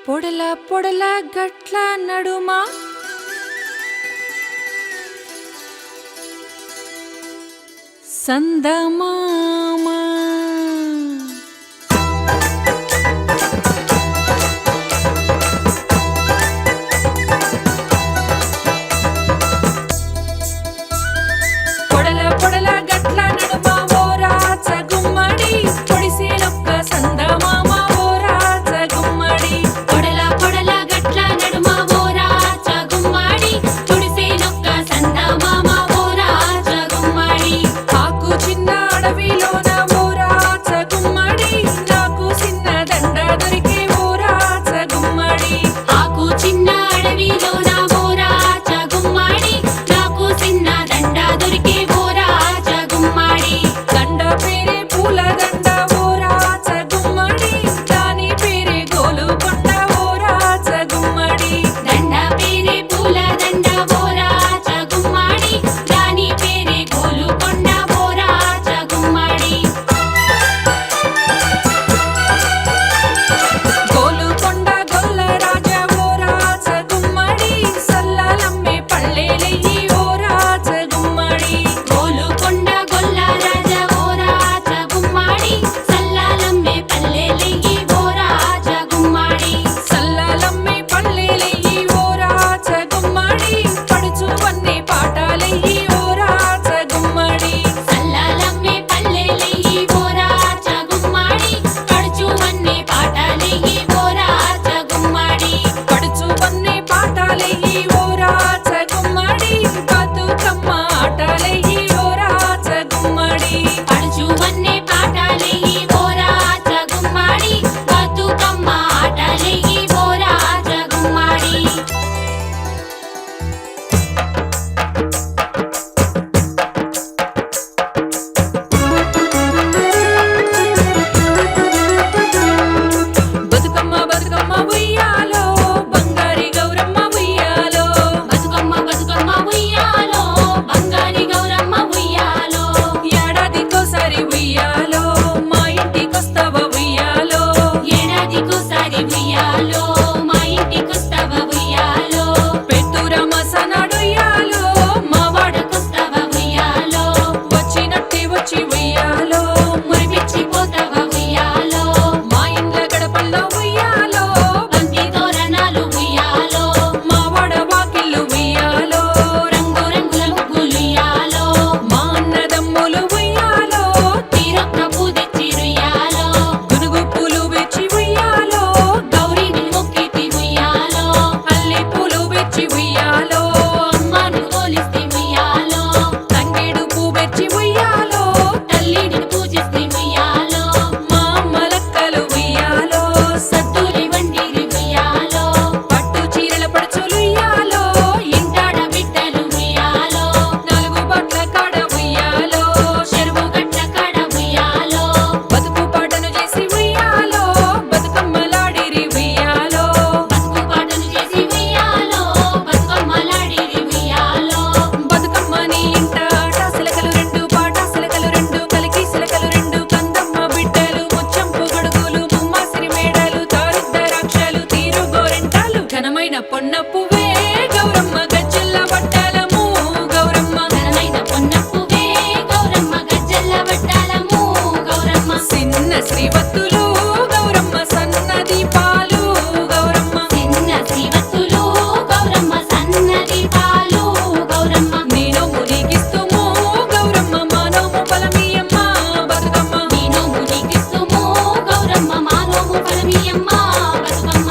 పొడల పొడల గట్ల నడుమ సందమామ పొడల పొడల గట్ల నడుమ ఓ రాచ గుమ్మడి పొడిసేనొక్క సందమామ ఓ రాచ గుమ్మడి పొడల పొడల గట్ల నడుమ ఓ రాచ గుమ్మడి పొడిసేనొక్క సందమామ ఓ రాచ గుమ్మడి ఆకు చిన్న అడవిలోన ఓ రాచ గుమ్మడి నాకు చిన్న దండ దొరికే ఓ రాచ గుమ్మడి ఆకు చిన్న అడవిలోన ఓ రాచ గుమ్మడి నాకు చిన్న దండ దొరికే ఓ రాచ గుమ్మడి దండ పేరే పూల దండ ఓ రాచ గుమ్మడి దాని పేరే గోలుకొండ ఓ రాచ గుమ్మడి దండ పేరే పూల దండ ఓ రాచ గుమ్మడి దాని పేరే గోలుకొండ ఓ రాచ గుమ్మడి గోలుకొండ గొల్ల రాజ ఓ రాచ గుమ్మడి సల్లలమ్మే పళ్ళేలెయ్యి ఓ రాచ గుమ్మడి గోలుకొండ గొల్ల రాజ ఓ రాచ గుమ్మడి సల్లాలమ్మే పల్లెలెయ్యి ఓ రాచ గుమ్మడి సల్లలమ్మే పళ్ళేలెయ్యి ఓ రాచ గుమ్మడి పడుచువన్నే పాటాలెయ్యి ఓ రాచ గుమ్మడి సల్లాలమ్మే పల్లెలెయ్యి ఓ రాచ గుమ్మడి పడుచువన్నే పాటలెయ్యి ఓ రాచ గుమ్మడి పడుచువన్నే పాటాలెయ్యి ఓ రాచ గుమ్మడి బతుకమ్మ ఆటలెయ్యి ఓ రాచ గుమ్మడి పడుచువన్నే పాటలెయ్యి ఓ రాచ గుమ్మడి బతుకమ్మ ఆటలెయ్యి ఓ రాచ గుమ్మడి బతుకమ్మ బతుకమ్మ ఉయ్యాలో బంగారి గౌరమ్మ ఉయ్యాలో బతుకమ్మ బతుకమ్మ ఉయ్యాలో బంగారి గౌరమ్మ ఉయ్యాలో ఏడాదికోసారి ఉయ్యాలో మా ఇంటికొస్తావ ఉయ్యాలో ఏడాదికోసారి ఉయ్యాలో మా ఇంటికొస్తావ ఉయ్యాలో పెట్టురమ సనాడుయ్యాలో మా వాడకొస్తావ ఉయ్యాలో వచ్చినట్టే వచ్చి ఉయ్యాలో మురిపిచ్చిపోతావ ఉయ్యాలో మా ఇండ్ల గడపల్లో ఉయ్యాలో బంతి తోరణాలు ఉయ్యాలో మా వాడ వాకిళ్ళు ఉయ్యాలో రంగు రంగుల ముగ్గులుయ్యాలో మా అన్నదమ్ములు ఉయ్యాలో తీరొక్క పూదెచ్చిరుయ్యాలో గునుగు పూలు వెచ్చి ఉయ్యాలో గౌరీని మొక్కితి ఉయ్యాలో అల్లి పూలు వెచ్చి ఉయ్యాలో అమ్మను తోలిస్తి ఉయ్యాలో తంగేడు పూ వెచ్చి ఉయ్యాలో తల్లిని పూజిస్తి ఉయ్యాలో మా అమ్మలక్కలు ఉయ్యాలో సత్తులి వండిరి ఉయ్యాలో పట్టు చీరల పడుచులు ఉయ్యాలో ఇంటాడ బిడ్డలు ఉయ్యాలో నాలుగు బట్ల కాడ ఉయ్యాలో చెరువు గట్ల కాడ ఉయ్యాలో బతుకు పాటను చేసి ఉయ్యాలో బతుకమ్మలాడిరి ఉయ్యాలో బతుకు పాటలు చేసి ఉయ్యాలో బతుకమ్మలాడిరి ఉయ్యాలో బతుకమ్మ నీ ఇంట ఆటాసిలకలు రెండు పాటాసిలకలు రెండు కలికి సిలకలు రెండు కందమ్మ బిడ్డలు ముచ్చంపు గడుగులు ముమ్మాసిరి మేడలు తారుద్దరాక్షలు తీరు గోరెంటాలు ఘనమైన పొన్న పువ్వే గౌరమ్మ గజ్జెల్ల బట్టలము గౌరమ్మ ఘనమైన పొన్న పువ్వే గౌరమ్మ గజ్జెల్ల వడ్డాలము గౌరమ్మ చిన్న శ్రీవత్తులు గౌరమ్మ సన్నది పాలు గౌరమ్మ చిన్న శ్రీవత్తులు గౌరమ్మ సన్నది పాలు గౌరమ్మ నేను మునిగిస్తుము గౌరమ్మ మానవము ఫలమీయమ్మ బతుకమ్మ నేను మునిగిస్తుము గౌరమ్మ మానోము ఫలమియమ్మ బతుకమ్మ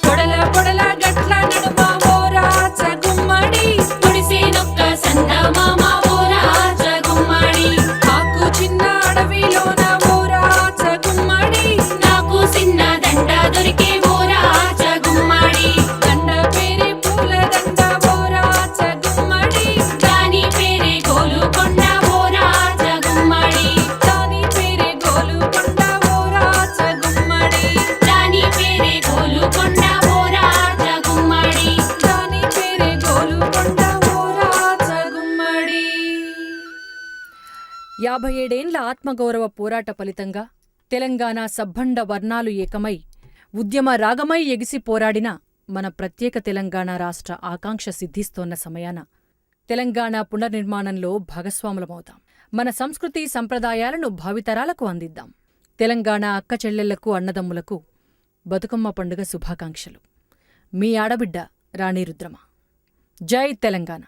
పొడల పొడల గట్ల నడుమ ఓ రాచ గుమ్మడి పొడిసేనొక్క సందమామ ఓ రాచ గుమ్మడి ఆకు చిన్న అడవిలోన ఓ రాచ గుమ్మడి నాకు చిన్న దండ దొరికే ఓ రాచ గుమ్మడి దండ పేరే పూల దండ ఓ రాచ గుమ్మడి దాని పేరే గోలుకొండ ఓ రాచ గుమ్మడి దాని పేరే గోలుకొండ ఓ రాచ గుమ్మడి దాని పేరే గోలుకొండ ఓ రాచ గుమ్మడి దాని పేరే గోలుకొండ ఓ రాచ గుమ్మడి 57 ఏళ్ల ఆత్మగౌరవ పోరాట ఫలితంగా తెలంగాణ సబ్బండ వర్ణాలు ఏకమై ఉద్యమ రాగమై ఎగిసి పోరాడిన మన ప్రత్యేక తెలంగాణ రాష్ట్ర ఆకాంక్ష సిద్ధిస్తోన్న సమయాన తెలంగాణ పునర్నిర్మాణంలో భాగస్వాములమవుతాం. మన సంస్కృతి సంప్రదాయాలను భావితరాలకు అందిద్దాం. తెలంగాణ అక్కచెల్లెళ్లకు అన్నదమ్ములకు బతుకమ్మ పండుగ శుభాకాంక్షలు. మీ ఆడబిడ్డ రాణి రుద్రమ. జై తెలంగాణ.